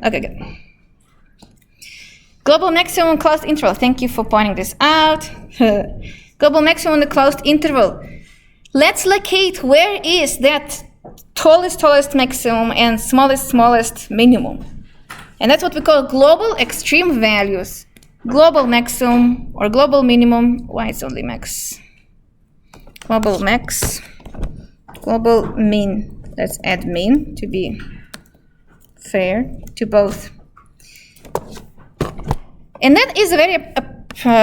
Okay, good. Global maximum closed interval. Thank you for pointing this out. Global maximum in the closed interval. Let's locate where is that tallest maximum and smallest minimum. And that's what we call global extreme values. Global maximum or global minimum. Why it's only max? Global max. Global min. Let's add min to be fair to both. And that is a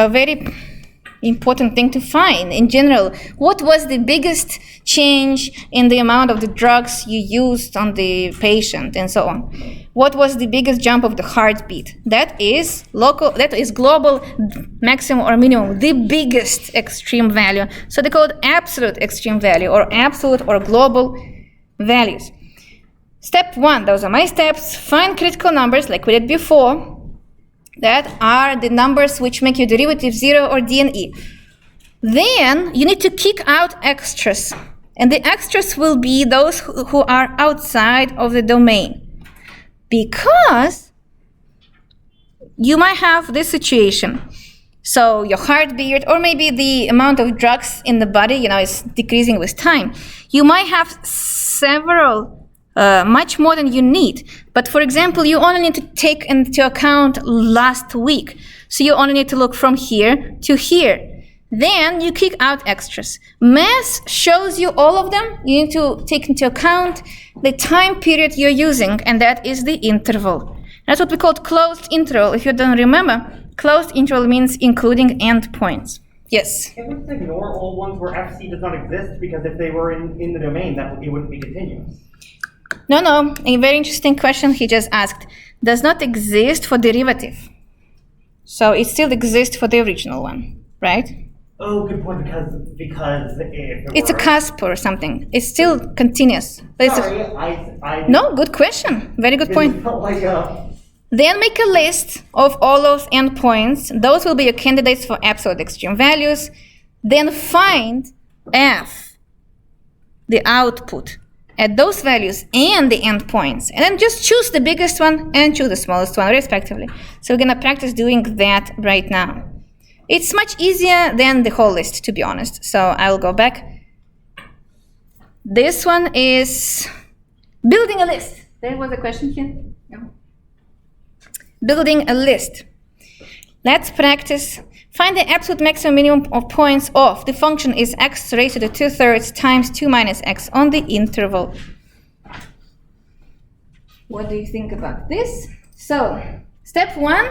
very important thing to find in general. What was the biggest change in the amount of the drugs you used on the patient and so on? What was the biggest jump of the heartbeat? That is global maximum or minimum, the biggest extreme value. So they call it absolute extreme value or absolute or global values. Step 1, those are my steps. Find critical numbers like we did before. That are the numbers which make your derivative 0 or d and e. Then you need to kick out extras. And the extras will be those who are outside of the domain. Because you might have this situation. So your heartbeat or maybe the amount of drugs in the body, is decreasing with time. You might have several much more than you need. But for example, you only need to take into account last week. So you only need to look from here to here. Then you kick out extras. Math shows you all of them. You need to take into account the time period you're using, and that is the interval. That's what we call closed interval. If you don't remember, closed interval means including endpoints. Yes? Can we just ignore all ones where FC does not exist? Because if they were in the domain, it wouldn't be continuous. No, a very interesting question he just asked. Does not exist for derivative. So it still exists for the original one, right? Oh, good point, because if it's a cusp or something. It's still continuous. But sorry, No, good question. Very good point. Then make a list of all those endpoints. Those will be your candidates for absolute extreme values. Then find f, the output, at those values and the endpoints. And then just choose the biggest one and choose the smallest one, respectively. So we're going to practice doing that right now. It's much easier than the whole list, to be honest. So I will go back. This one is building a list. There was a question here? No. Building a list. Let's practice. Find the absolute maximum minimum of points of the function is x raised to the 2/3 times 2 minus x on the interval. What do you think about this? So, step 1,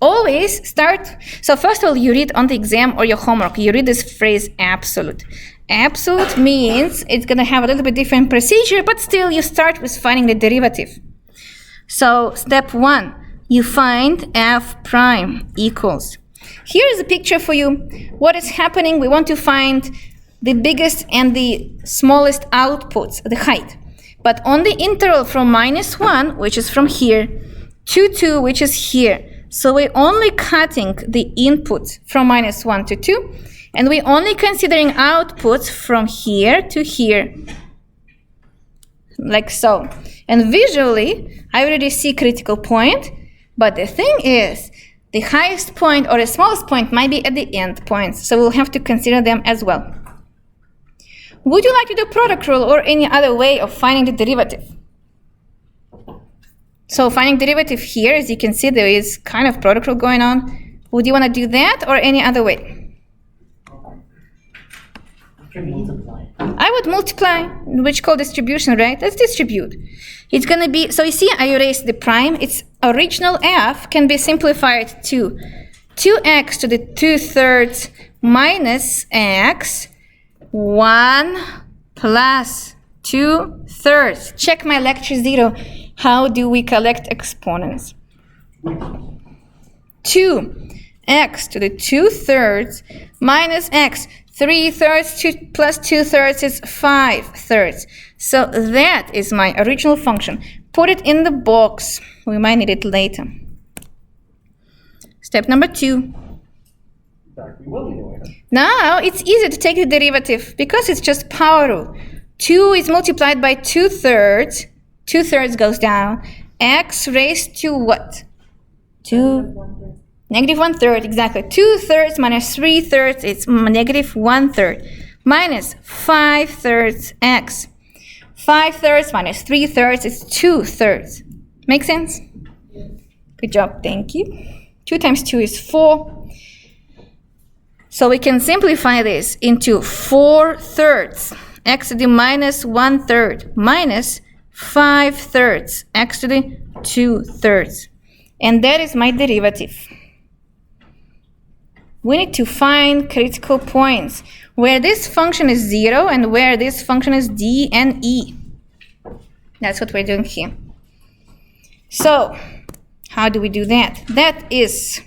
always start. So first of all, you read on the exam or your homework, you read this phrase absolute. Absolute means it's going to have a little bit different procedure, but still you start with finding the derivative. So step 1, you find f prime equals. Here is a picture for you. What is happening? We want to find the biggest and the smallest outputs, the height. But on the interval from -1, which is from here, to 2, which is here. So we're only cutting the inputs from -1 to 2, and we're only considering outputs from here to here. Like so. And visually, I already see critical point, but the thing is, the highest point or the smallest point might be at the end points, so we'll have to consider them as well. Would you like to do product rule or any other way of finding the derivative? So finding derivative here, as you can see, there is kind of product rule going on. Would you want to do that or any other way? I would multiply, which called distribution, right? Let's distribute. It's going to be, so you see, I erased the prime. Its original f can be simplified to 2x to the 2/3 minus x, 1 plus 2/3. Check my lecture 0. How do we collect exponents? 2x to the 2/3 minus x. 3/3 plus 2/3 is 5/3. So that is my original function. Put it in the box. We might need it later. Step number 2. Now it's easy to take the derivative because it's just power rule. 2 is multiplied by 2/3. 2/3 goes down. x raised to what? To negative 1/3, exactly. 2/3 minus 3/3 is negative 1/3 minus 5/3 x. 5/3 minus 3/3 is 2/3. Make sense? Good job, thank you. 2 times 2 is 4. So we can simplify this into 4/3 x to the minus 1/3 minus 5/3 x to the 2/3. And that is my derivative. We need to find critical points where this function is 0 and where this function is d and e. That's what we're doing here. So, how do we do that? That is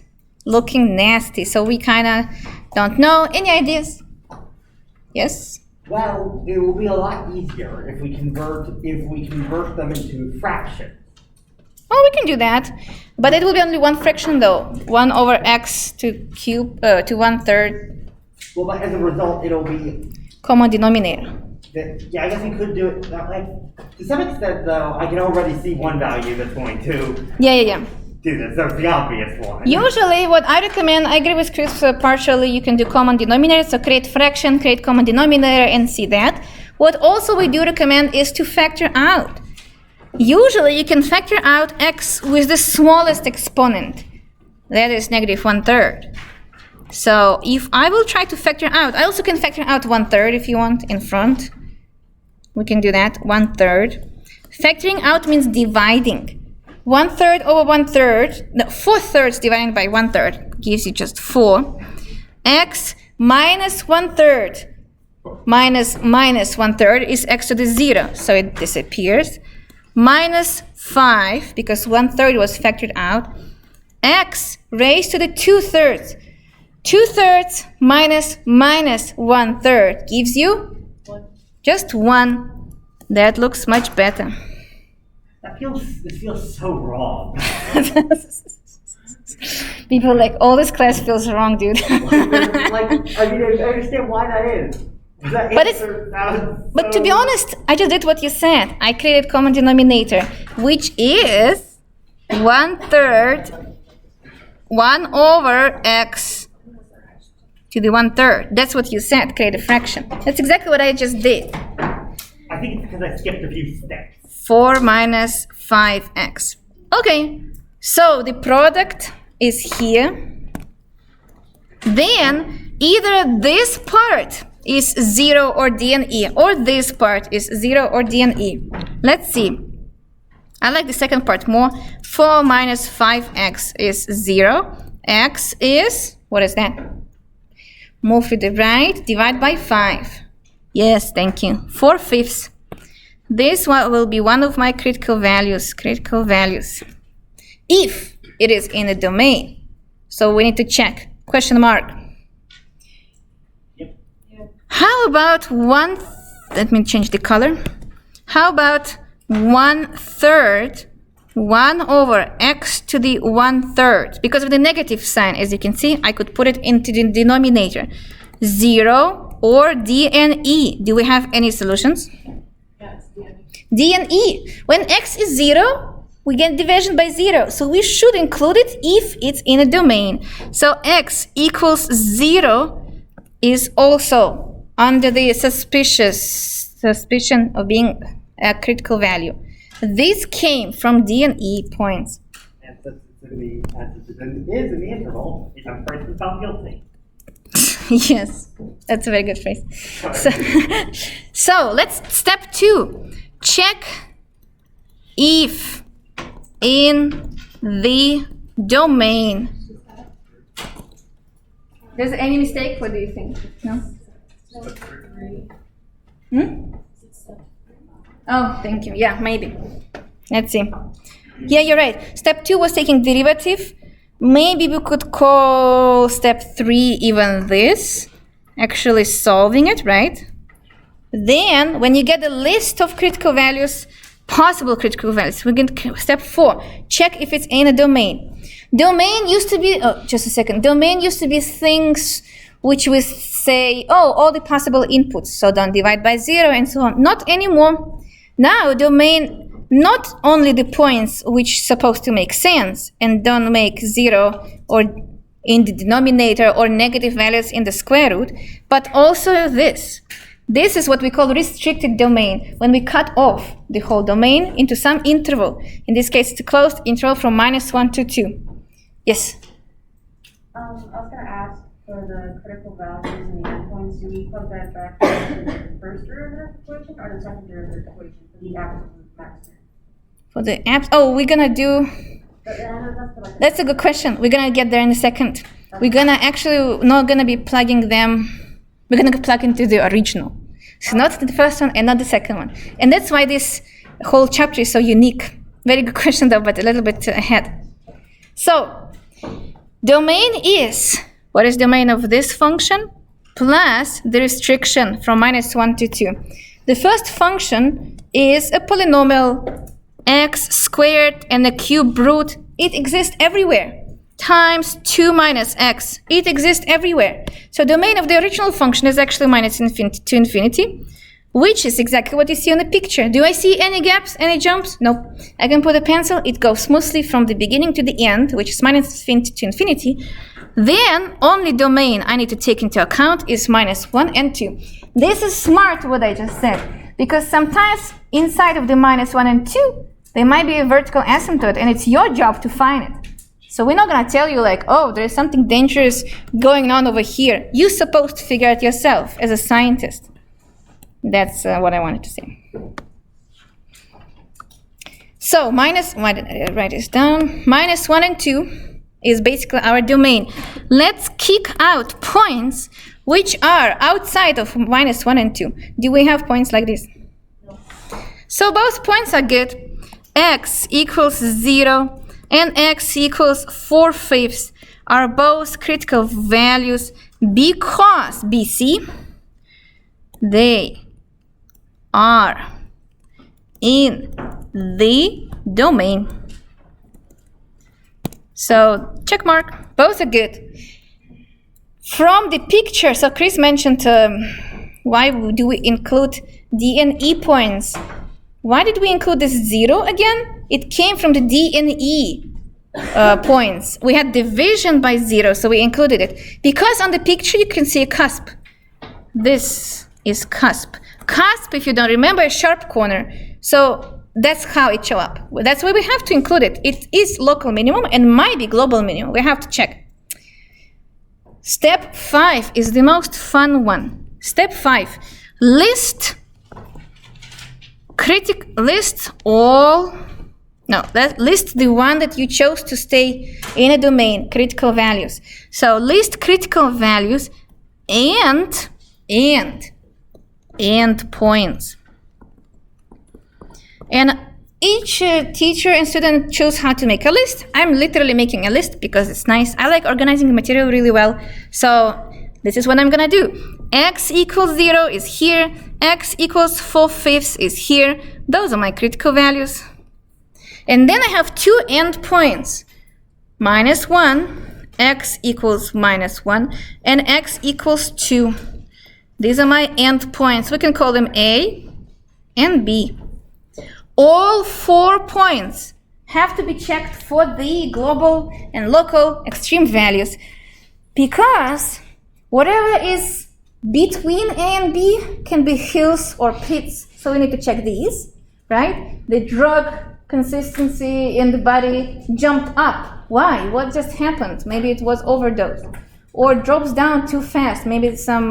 looking nasty, so we kind of don't know. Any ideas? Yes? Well, it will be a lot easier if we convert them into fractions. Oh, we can do that, but it will be only one fraction though. 1 over x to 1/3. Well, but as a result, it'll be Common denominator. yeah, I guess we could do it that way. To some extent, though, I can already see one value that's going to Yeah. do this. That's the obvious one. Usually, what I recommend, I agree with Chris partially, you can do common denominator, so create fraction, create common denominator, and see that. What also we do recommend is to factor out. Usually, you can factor out x with the smallest exponent. That is negative 1/3. So if I will try to factor out, I also can factor out 1/3 if you want in front. We can do that, 1/3. Factoring out means dividing. 1/3 over 1/3, no, 4/3 divided by 1/3 gives you just 4. X minus 1/3 minus 1/3 is x to the 0, so it disappears. Minus 5, because 1/3 was factored out. X raised to the 2/3. 2/3 minus 1/3 gives you just 1. That looks much better. This feels so wrong. People like, oh, this class feels wrong, dude. I understand why that is. But to be honest, I just did what you said. I created common denominator, which is 1/3, 1 over x to the 1/3. That's what you said, create a fraction. That's exactly what I just did. I think it's because I skipped a few steps. 4 minus 5x. Okay, so the product is here. Then either this part is 0 or d and e, or this part is 0 or d and e. Let's see. I like the second part more. 4 minus 5x is 0. X is, what is that? Move to the right, divide by 5. Yes, thank you. 4/5. This one will be one of my critical values. If it is in a domain. So we need to check. Question mark. Yep. How about let me change the color. How about 1/3, 1 over x to the 1/3? Because of the negative sign, as you can see, I could put it into the denominator. 0 or d and e. Do we have any solutions? Yes, D and E. When x is 0, we get division by 0. So we should include it if it's in a domain. So x equals 0 is also under the suspicion of being a critical value. This came from D and E points. And since it is in the interval, if a person found guilty. Yes, that's a very good phrase. So let's step 2. Check if in the domain. There's any mistake? What do you think? No? Oh, thank you. Yeah, maybe. Let's see. Yeah, you're right. Step 2 was taking derivative. Maybe we could call step 3 even this. Actually solving it, right? Then, when you get a list of critical values, possible critical values, we can step 4. Check if it's in a domain. Domain used to be, just a second. Domain used to be things which we say, oh, all the possible inputs. So don't divide by 0 and so on. Not anymore. Now, domain not only the points which supposed to make sense and don't make 0 or in the denominator or negative values in the square root, but also this. This is what we call restricted domain, when we cut off the whole domain into some interval. In this case, it's a closed interval from -1 to 2. Yes? I was going to ask for the critical values and the endpoints, do we plug that back into the first derivative equation or the second derivative equation for the absolute maximum? For the we're going to do... That's a good question. We're going to get there in a second. We're going to actually not going to be plugging them. We're going to plug into the original. So not the first one and not the second one. And that's why this whole chapter is so unique. Very good question though, but a little bit ahead. So domain is, what is domain of this function? Plus the restriction from -1 to 2. The first function is a polynomial x squared and a cube root. It exists everywhere. Times 2 minus x. It exists everywhere. So domain of the original function is actually -infinity to infinity, which is exactly what you see on the picture. Do I see any gaps, any jumps? No. I can put a pencil. It goes smoothly from the beginning to the end, which is -infinity to infinity. Then only domain I need to take into account is -1 and 2. This is smart what I just said, because sometimes inside of the -1 and 2, there might be a vertical asymptote, and it's your job to find it. So we're not going to tell you like, oh, there's something dangerous going on over here. You're supposed to figure it yourself as a scientist. That's what I wanted to say. So why did I write this down? -1 and 2 is basically our domain. Let's kick out points which are outside of -1 and 2. Do we have points like this? No. So both points are good. X equals 0 and x equals 4/5 are both critical values because, BC, they are in the domain. So, check mark, both are good. From the picture, so Chris mentioned why do we include D and E points? Why did we include this 0 again? It came from the D and E points. We had division by 0, so we included it. Because on the picture you can see a cusp. This is cusp. Cusp, if you don't remember, a sharp corner. So that's how it show up. That's why we have to include it. It is local minimum and might be global minimum. We have to check. Step 5 is the most fun one. Step 5, list the one that you chose to stay in a domain, critical values. So list critical values and points. And each teacher and student choose how to make a list. I'm literally making a list because it's nice. I like organizing the material really well. So this is what I'm gonna do. X equals 0 is here. X equals 4/5 is here. Those are my critical values. And then I have two endpoints. -1, x equals -1, and x equals 2. These are my endpoints. We can call them A and B. All 4 points have to be checked for the global and local extreme values, because whatever is between A and B can be hills or pits. So we need to check these, right? The drug consistency in the body jumped up. Why? What just happened? Maybe it was overdose. Or drops down too fast. Maybe some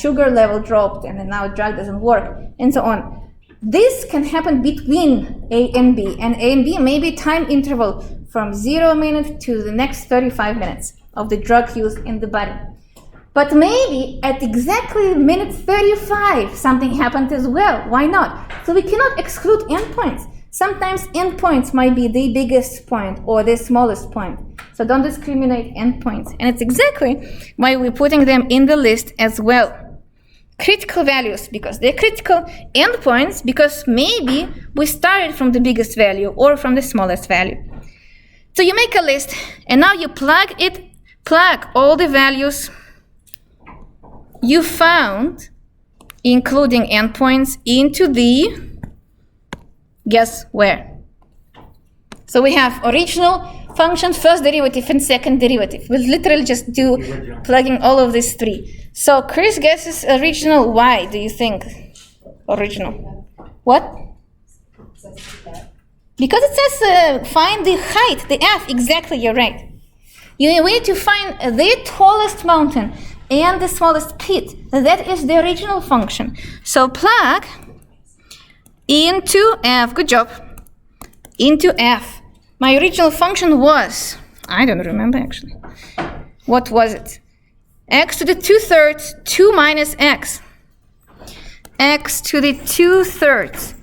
sugar level dropped and then now drug doesn't work, and so on. This can happen between A and B, and A and B may be time interval from 0 minute to the next 35 minutes of the drug use in the body. But maybe at exactly minute 35, something happened as well. Why not? So we cannot exclude endpoints. Sometimes endpoints might be the biggest point or the smallest point. So don't discriminate endpoints. And it's exactly why we're putting them in the list as well. Critical values, because they're critical. Endpoints, because maybe we started from the biggest value or from the smallest value. So you make a list, and now you plug all the values you found, including endpoints, into the Guess where? So we have original function, first derivative, and second derivative. We'll literally just do plugging all of these three. So Chris guesses original. Why do you think original? What? Because it says find the height, the f. Exactly, you're right. You need to find the tallest mountain and the smallest pit. That is the original function. So plug into f. Good job. Into f. My original function was, I don't remember actually. What was it? X to the 2/3, 2 minus x. X to the 2/3,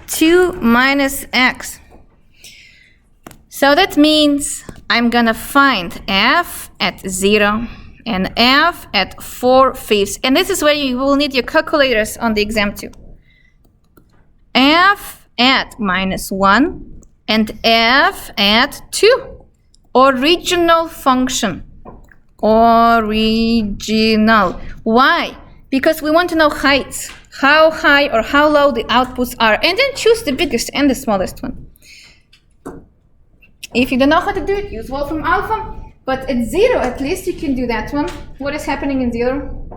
2 minus x. So that means I'm gonna find f at 0 and f at 4/5. And this is where you will need your calculators on the exam too. F at -1 and f at 2. Original function. Original. Why? Because we want to know heights. How high or how low the outputs are. And then choose the biggest and the smallest one. If you don't know how to do it, use Wolfram Alpha. But at 0, at least you can do that one. What is happening in 0?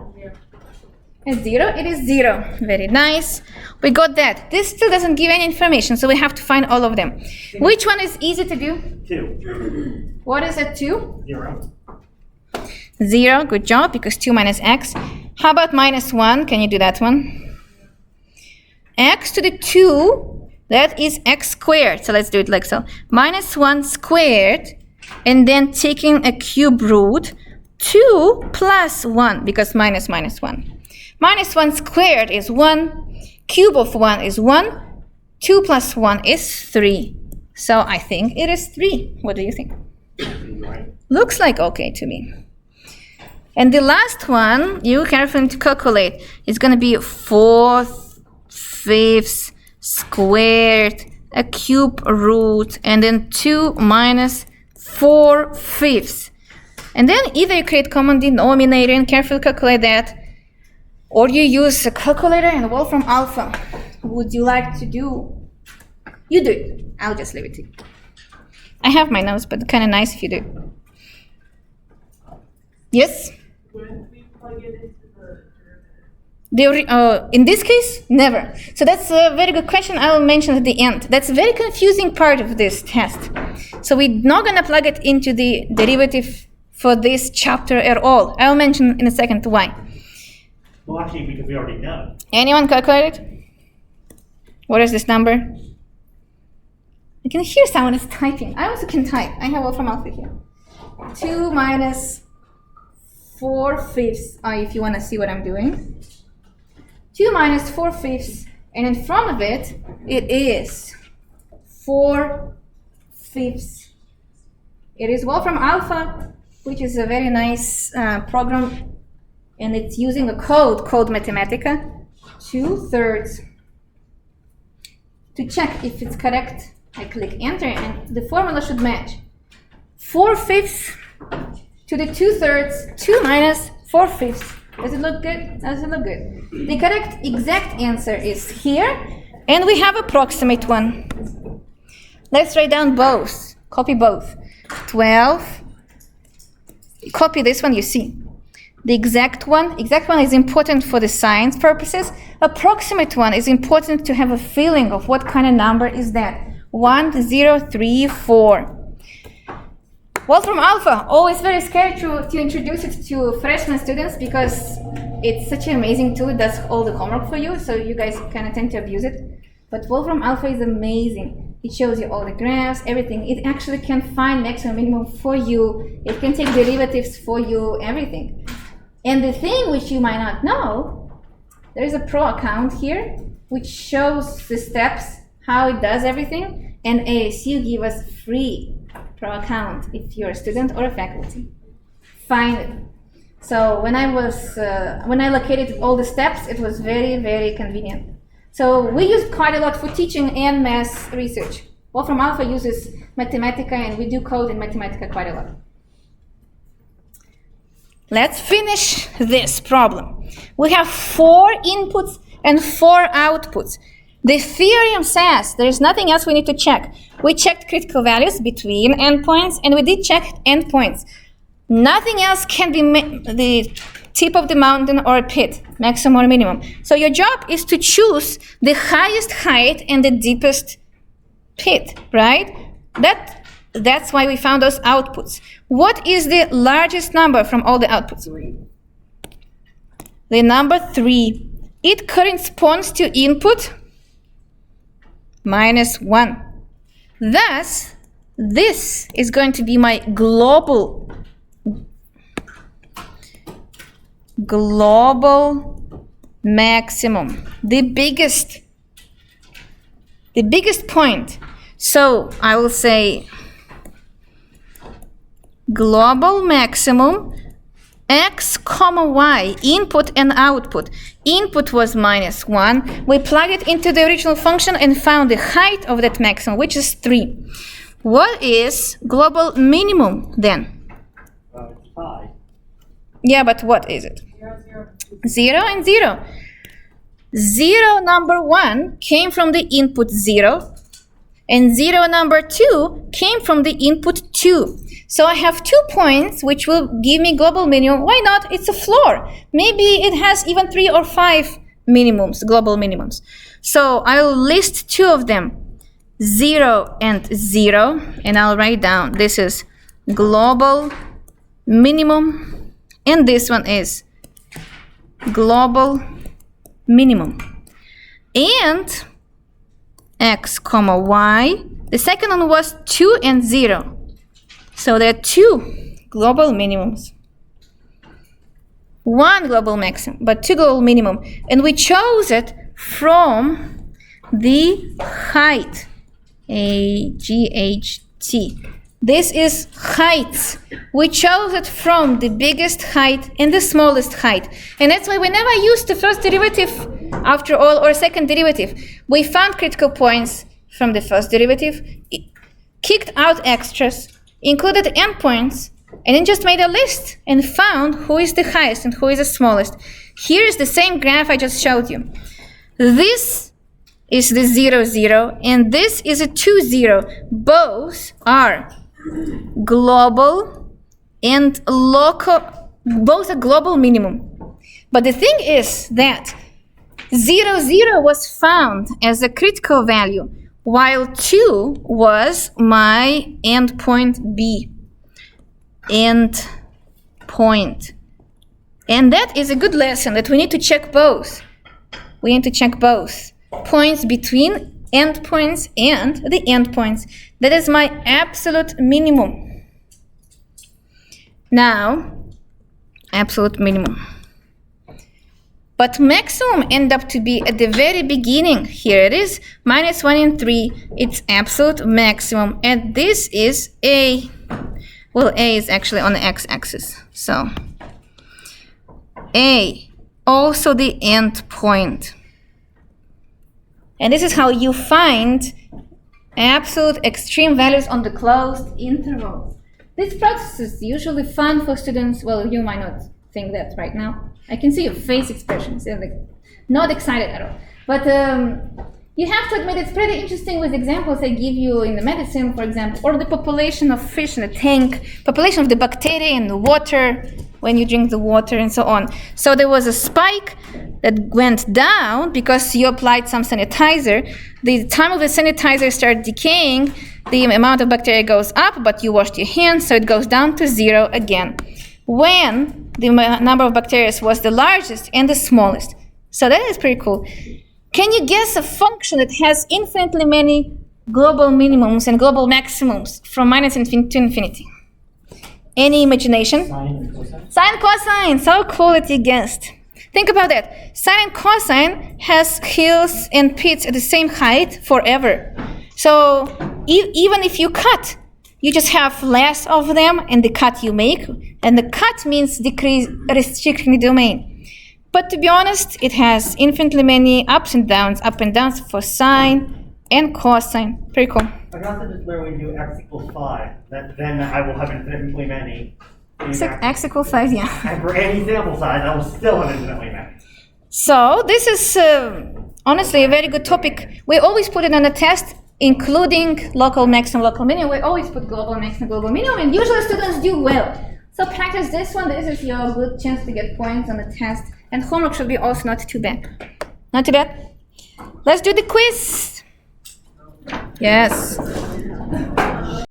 At 0, it is 0. Very nice. We got that. This still doesn't give any information, so we have to find all of them. Which one is easy to do? 2. What is at 2? 0. 0, good job, because 2 minus x. How about -1? Can you do that one? X to the 2, that is x squared. So let's do it like so. -1 squared, and then taking a cube root, 2 plus 1, because minus minus 1. -1 squared is 1, cube of 1 is 1, 2 plus 1 is 3. So I think it is 3. What do you think? Looks like okay to me. And the last one, you carefully need to calculate. It's going to be 4/5 squared, a cube root, and then 2 minus 4/5. And then either you create common denominator and carefully calculate that, or you use a calculator and Wolfram Alpha. Would you like to do? You do it. I'll just leave it to you. I have my notes, but kind of nice if you do. Yes? When we plug it into the In this case, never. So that's a very good question. I will mention at the end. That's a very confusing part of this test. So we're not going to plug it into the derivative for this chapter at all. I'll mention in a second why. Well, actually, because we already know. Anyone calculate it? What is this number? I can hear someone is typing. I also can type. I have Wolfram Alpha here. 2 minus 4/5, if you want to see what I'm doing. 2 minus 4/5, and in front of it, it is 4/5. It is Wolfram Alpha, which is a very nice program, and it's using a code called Mathematica, 2/3. To check if it's correct, I click enter, and the formula should match. 4/5 to the 2/3, 2 minus 4/5. Does it look good? Does it look good? The correct exact answer is here, and we have approximate one. Let's write down both. Copy both. 12. Copy this one, you see. The exact one is important for the science purposes. Approximate one is important to have a feeling of what kind of number is that. 1, 0, 3, 4. Wolfram Alpha, always very scared to introduce it to freshman students because it's such an amazing tool. It does all the homework for you, so you guys kind of tend to abuse it. But Wolfram Alpha is amazing. It shows you all the graphs, everything. It actually can find maximum minimum for you. It can take derivatives for you, everything. And the thing which you might not know, there is a pro account here which shows the steps, how it does everything, and ASU give us free pro account if you're a student or a faculty. Find it. So when I located all the steps, it was very, very convenient. So we use quite a lot for teaching and math research. Wolfram Alpha uses Mathematica, and we do code in Mathematica quite a lot. Let's finish this problem. We have 4 inputs and 4 outputs. The theorem says there's nothing else we need to check. We checked critical values between endpoints, and we did check endpoints. Nothing else can be the tip of the mountain or a pit, maximum or minimum. So your job is to choose the highest height and the deepest pit, right? That's why we found those outputs. What is the largest number from all the outputs? 3. The number 3. It corresponds to input -1. Thus, this is going to be my global maximum, the biggest point. So I will say global maximum x comma y, input and output. Input was -1. We plugged it into the original function and found the height of that maximum, which is 3. What is global minimum then? It's 5. Yeah, but what is it? 0 and 0. 0 number 1 came from the input 0, and 0 number 2 came from the input 2. So I have 2 points which will give me global minimum. Why not? It's a floor. Maybe it has even 3 or 5 minimums, global minimums. So I'll list 2 of them, 0 and 0, and I'll write down this is global minimum, and this one is global minimum. And x comma y, the second one was 2 and 0. So there are 2 global minimums. 1 global maximum, but 2 global minimum. And we chose it from the height, A-G-H-T. This is heights. We chose it from the biggest height and the smallest height. And that's why we never used the first derivative after all, or second derivative. We found critical points from the first derivative, kicked out extras, included endpoints, and then just made a list and found who is the highest and who is the smallest. Here is the same graph I just showed you. This is the 0, 0, and this is a 2, 0. Both are global and local, both are global minimum. But the thing is that 0, 0 was found as a critical value, while 2 was my endpoint B. Endpoint. And that is a good lesson that we need to check both. We need to check both. Points between endpoints and the endpoints. That is my absolute minimum. Now, absolute minimum. But maximum end up to be at the very beginning. Here it is, -1 and 3. It's absolute maximum. And this is A. Well, A is actually on the x-axis. So, A, also the end point. And this is how you find absolute extreme values on the closed intervals. This process is usually fun for students. Well, you might not think that right now. I can see your face expressions. They're like not excited at all. But you have to admit it's pretty interesting with examples I give you in the medicine, for example, or the population of fish in a tank, population of the bacteria in the water when you drink the water, and so on. So there was a spike that went down because you applied some sanitizer. The time of the sanitizer started decaying, the amount of bacteria goes up, but you washed your hands, so it goes down to 0 again. When the number of bacteria was the largest and the smallest. So that is pretty cool. Can you guess a function that has infinitely many global minimums and global maximums from -infinity to infinity? Any imagination? Sine and cosine. Sine, cosine. So cool that you guessed. Think about that. Sine and cosine has hills and pits at the same height forever. So even if you cut, you just have less of them in the cut you make, and the cut means decrease, restricting the domain. But to be honest, it has infinitely many ups and downs for sine and cosine. Pretty cool. I can also just learn when you do x equals 5, then I will have infinitely many. X equals 5, yeah. And for any sample size, I will still have infinitely many. So this is honestly a very good topic. We always put it on the test, including local max and local minimum. We always put global max and global minimum, and usually students do well. So practice this one. This is your good chance to get points on the test. And homework should be also not too bad. Not too bad. Let's do the quiz. Yes.